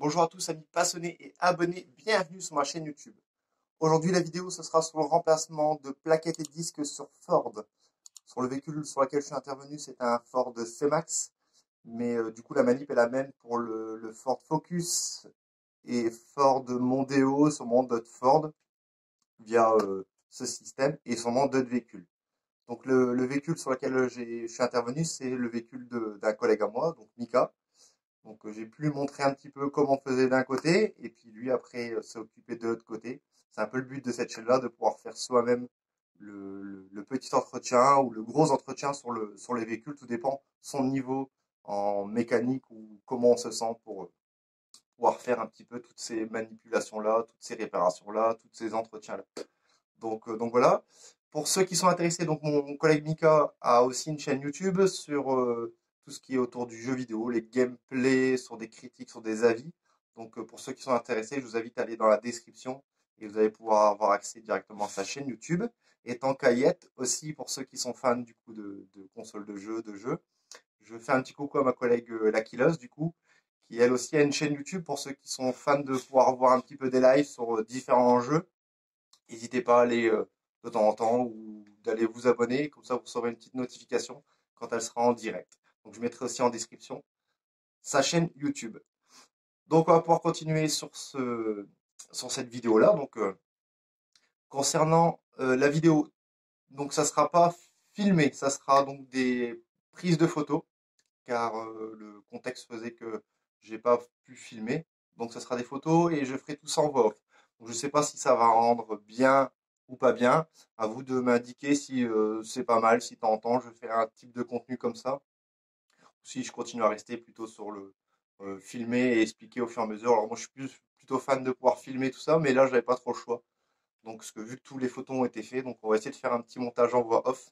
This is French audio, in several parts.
Bonjour à tous amis passionnés et abonnés, bienvenue sur ma chaîne YouTube. Aujourd'hui la vidéo ce sera sur le remplacement de plaquettes et disques sur Ford. Sur le véhicule sur lequel je suis intervenu c'est un Ford C-Max, mais du coup la manip est la même pour le Ford Focus et Ford Mondeo, sûrement d'autres Ford, via ce système et sûrement d'autres véhicules. Donc le véhicule sur lequel je suis intervenu c'est le véhicule d'un collègue à moi, donc Mika. Donc j'ai pu lui montrer un petit peu comment on faisait d'un côté, et puis lui après s'est occupé de l'autre côté. C'est un peu le but de cette chaîne-là, de pouvoir faire soi-même le petit entretien ou le gros entretien sur les véhicules, tout dépend son niveau en mécanique ou comment on se sent pour pouvoir faire un petit peu toutes ces manipulations-là, toutes ces réparations-là, tous ces entretiens-là. Donc voilà. Pour ceux qui sont intéressés, donc mon collègue Mika a aussi une chaîne YouTube sur tout ce qui est autour du jeu vidéo, les gameplays, sur des critiques, sur des avis. Donc pour ceux qui sont intéressés, je vous invite à aller dans la description et vous allez pouvoir avoir accès directement à sa chaîne YouTube. Et tant qu'à y être, aussi pour ceux qui sont fans du coup de consoles de jeux, je fais un petit coucou à ma collègue Lakilos du coup, qui elle aussi a une chaîne YouTube pour ceux qui sont fans de pouvoir voir un petit peu des lives sur différents jeux. N'hésitez pas à aller de temps en temps ou d'aller vous abonner, comme ça vous recevrez une petite notification quand elle sera en direct. Donc je mettrai aussi en description sa chaîne YouTube. Donc on va pouvoir continuer sur cette vidéo-là. Donc concernant la vidéo, donc ça sera pas filmé, ça sera donc des prises de photos, car le contexte faisait que j'ai pas pu filmer. Donc ça sera des photos et je ferai tout ça en voix off. Donc je sais pas si ça va rendre bien ou pas bien. À vous de m'indiquer si c'est pas mal, si t'entends, je fais un type de contenu comme ça. Ou si je continue à rester plutôt sur le filmer et expliquer au fur et à mesure. Alors moi je suis plutôt fan de pouvoir filmer tout ça, mais là j'avais pas trop le choix. Donc parce que vu que tous les photos ont été faits, donc on va essayer de faire un petit montage en voix off.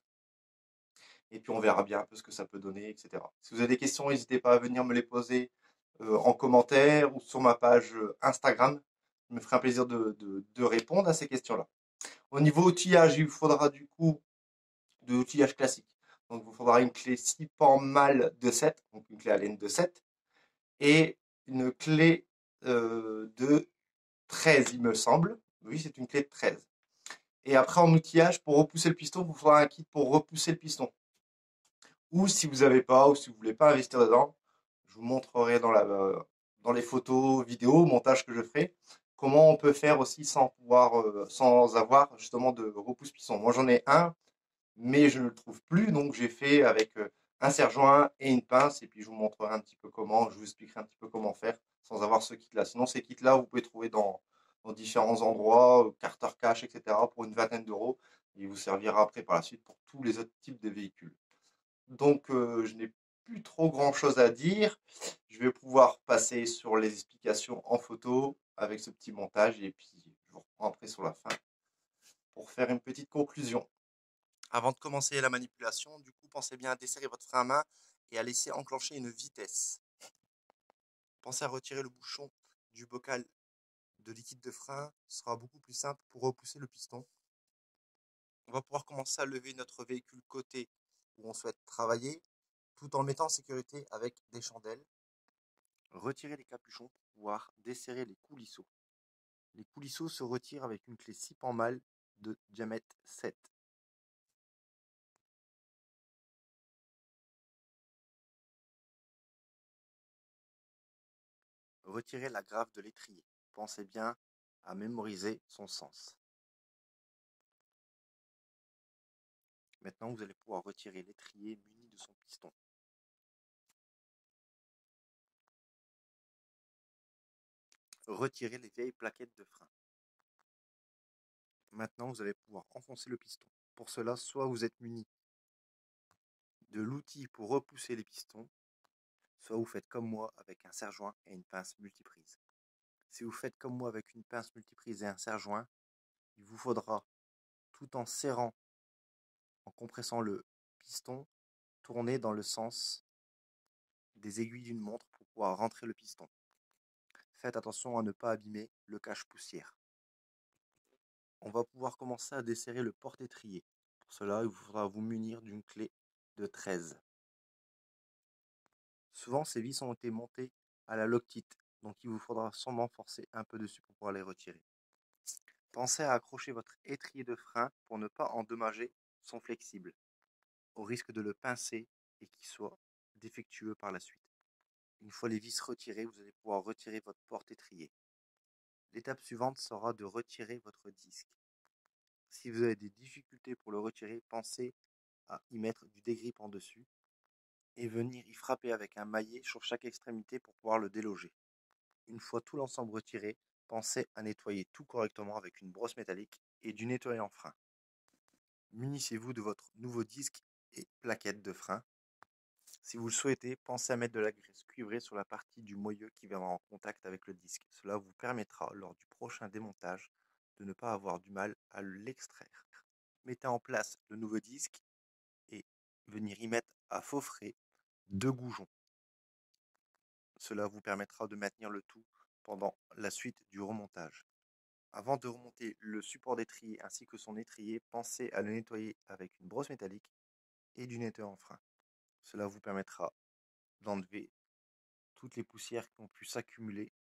Et puis on verra bien un peu ce que ça peut donner, etc. Si vous avez des questions, n'hésitez pas à venir me les poser en commentaire ou sur ma page Instagram. Je me ferai un plaisir de répondre à ces questions-là. Au niveau outillage, il vous faudra du coup de l'outillage classique. Donc il vous faudra une clé 6 pans mâle de 7, donc une clé à laine de 7, et une clé de 13, il me semble. Oui, c'est une clé de 13. Et après en outillage, pour repousser le piston, il vous faudra un kit pour repousser le piston. Ou si vous n'avez pas, ou si vous voulez pas investir dedans, je vous montrerai dans les photos, vidéos, montage que je ferai, comment on peut faire aussi sans avoir justement de repousse-piston. Moi j'en ai un, mais je ne le trouve plus, donc j'ai fait avec un serre-joint et une pince, et puis je vous montrerai un petit peu comment, je vous expliquerai un petit peu comment faire sans avoir ce kit-là. Sinon ces kits-là, vous pouvez trouver dans différents endroits, Carter Cash, etc., pour une vingtaine d'euros, et il vous servira après par la suite pour tous les autres types de véhicules. Donc, je n'ai plus trop grand-chose à dire. Je vais pouvoir passer sur les explications en photo avec ce petit montage et puis je vous reprends après sur la fin pour faire une petite conclusion. Avant de commencer la manipulation, du coup, pensez bien à desserrer votre frein à main et à laisser enclencher une vitesse. Pensez à retirer le bouchon du bocal de liquide de frein, ce sera beaucoup plus simple pour repousser le piston. On va pouvoir commencer à lever notre véhicule côté où on souhaite travailler, tout en le mettant en sécurité avec des chandelles. Retirer les capuchons pour pouvoir desserrer les coulisseaux. Les coulisseaux se retirent avec une clé 6 pans mâle de diamètre 7. Retirez la grave de l'étrier. Pensez bien à mémoriser son sens. Maintenant, vous allez pouvoir retirer l'étrier muni de son piston. Retirez les vieilles plaquettes de frein. Maintenant, vous allez pouvoir enfoncer le piston. Pour cela, soit vous êtes muni de l'outil pour repousser les pistons, soit vous faites comme moi avec un serre-joint et une pince multiprise. Si vous faites comme moi avec une pince multiprise et un serre-joint, il vous faudra, tout en serrant, en compressant le piston, tourner dans le sens des aiguilles d'une montre pour pouvoir rentrer le piston. Faites attention à ne pas abîmer le cache-poussière. On va pouvoir commencer à desserrer le porte-étrier. Pour cela, il vous faudra vous munir d'une clé de 13. Souvent, ces vis ont été montées à la Loctite, donc il vous faudra sûrement forcer un peu dessus pour pouvoir les retirer. Pensez à accrocher votre étrier de frein pour ne pas endommager son flexible, au risque de le pincer et qu'il soit défectueux par la suite. Une fois les vis retirées, vous allez pouvoir retirer votre porte-étrier. L'étape suivante sera de retirer votre disque. Si vous avez des difficultés pour le retirer, pensez à y mettre du dégrip en dessus et venir y frapper avec un maillet sur chaque extrémité pour pouvoir le déloger. Une fois tout l'ensemble retiré, pensez à nettoyer tout correctement avec une brosse métallique et du nettoyant frein. Munissez-vous de votre nouveau disque et plaquette de frein. Si vous le souhaitez, pensez à mettre de la graisse cuivrée sur la partie du moyeu qui viendra en contact avec le disque. Cela vous permettra, lors du prochain démontage, de ne pas avoir du mal à l'extraire. Mettez en place le nouveau disque et venir y mettre à faux frais 2 goujons. Cela vous permettra de maintenir le tout pendant la suite du remontage. Avant de remonter le support d'étrier ainsi que son étrier, pensez à le nettoyer avec une brosse métallique et du nettoyant frein. Cela vous permettra d'enlever toutes les poussières qui ont pu s'accumuler.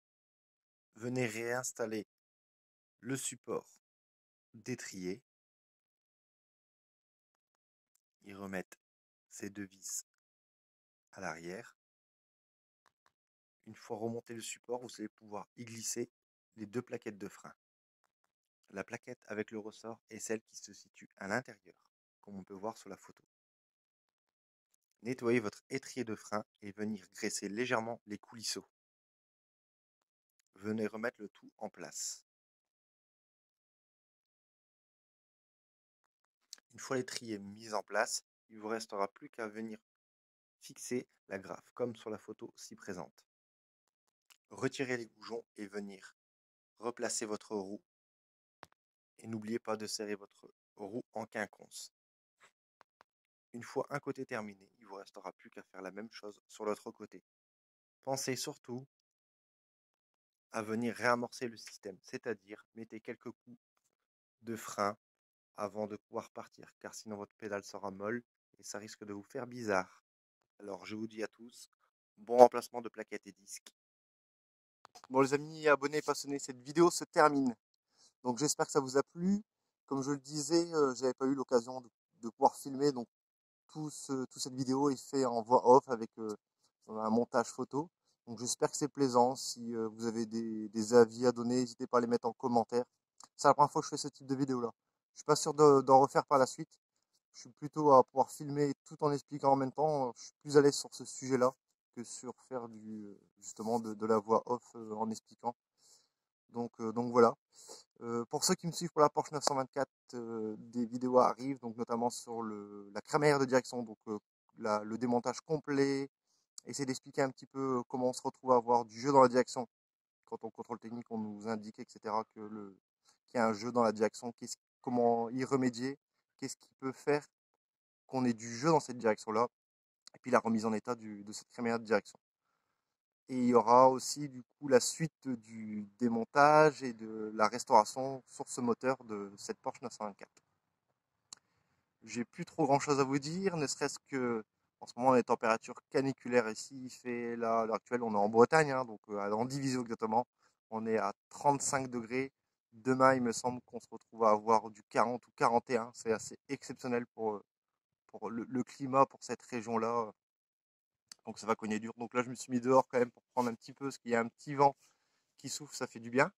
Venez réinstaller le support d'étrier, y remettre ces 2 vis à l'arrière. Une fois remonté le support, vous allez pouvoir y glisser les 2 plaquettes de frein. La plaquette avec le ressort est celle qui se situe à l'intérieur, comme on peut voir sur la photo. Nettoyez votre étrier de frein et venir graisser légèrement les coulisseaux. Venez remettre le tout en place. Une fois l'étrier mis en place, il ne vous restera plus qu'à venir fixer la graffe, comme sur la photo ci présente. Retirez les goujons et venir replacer votre roue. Et n'oubliez pas de serrer votre roue en quinconce. Une fois un côté terminé, il ne vous restera plus qu'à faire la même chose sur l'autre côté. Pensez surtout à venir réamorcer le système, c'est-à-dire mettez quelques coups de frein avant de pouvoir partir, car sinon votre pédale sera molle et ça risque de vous faire bizarre. Alors je vous dis à tous, bon remplacement de plaquettes et disques. Bon les amis abonnés et passionnés, cette vidéo se termine. Donc j'espère que ça vous a plu. Comme je le disais, j'avais pas eu l'occasion de pouvoir filmer, donc toute cette vidéo est fait en voix off avec un montage photo. Donc j'espère que c'est plaisant. Si vous avez des avis à donner, n'hésitez pas à les mettre en commentaire. C'est la première fois que je fais ce type de vidéo là. Je suis pas sûr d'en refaire par la suite. Je suis plutôt à pouvoir filmer tout en expliquant en même temps. Je suis plus à l'aise sur ce sujet-là que sur faire justement de la voix off en expliquant. Donc voilà. Pour ceux qui me suivent pour la Porsche 924, des vidéos arrivent, donc notamment sur la crémaillère de direction, donc le démontage complet, essayer d'expliquer un petit peu comment on se retrouve à avoir du jeu dans la direction. Quand on contrôle technique, on nous indique, etc., qu'il y a un jeu dans la direction, comment y remédier, qu'est-ce qui peut faire qu'on ait du jeu dans cette direction-là, et puis la remise en état de cette crémaillère de direction. Et il y aura aussi du coup la suite du démontage et de la restauration sur ce moteur de cette Porsche 924. J'ai plus trop grand chose à vous dire, ne serait-ce que en ce moment les températures caniculaires ici, il fait là à l'heure actuelle, on est en Bretagne, hein, donc à Landivisiau exactement, on est à 35 degrés. Demain, il me semble qu'on se retrouve à avoir du 40 ou 41, c'est assez exceptionnel pour le climat pour cette région-là. Donc ça va cogner dur. Donc là, je me suis mis dehors quand même pour prendre un petit peu, parce qu'il y a un petit vent qui souffle, ça fait du bien.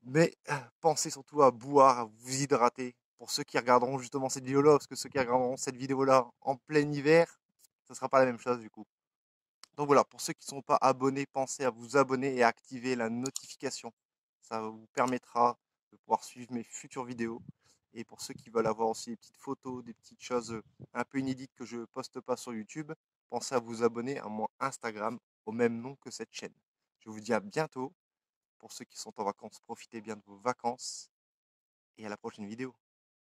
Mais pensez surtout à boire, à vous hydrater. Pour ceux qui regarderont justement cette vidéo-là, parce que ceux qui regarderont cette vidéo-là en plein hiver, ce ne sera pas la même chose du coup. Donc voilà, pour ceux qui ne sont pas abonnés, pensez à vous abonner et à activer la notification. Ça vous permettra de pouvoir suivre mes futures vidéos. Et pour ceux qui veulent avoir aussi des petites photos, des petites choses un peu inédites que je ne poste pas sur YouTube, pensez à vous abonner à mon Instagram au même nom que cette chaîne. Je vous dis à bientôt. Pour ceux qui sont en vacances, profitez bien de vos vacances et à la prochaine vidéo.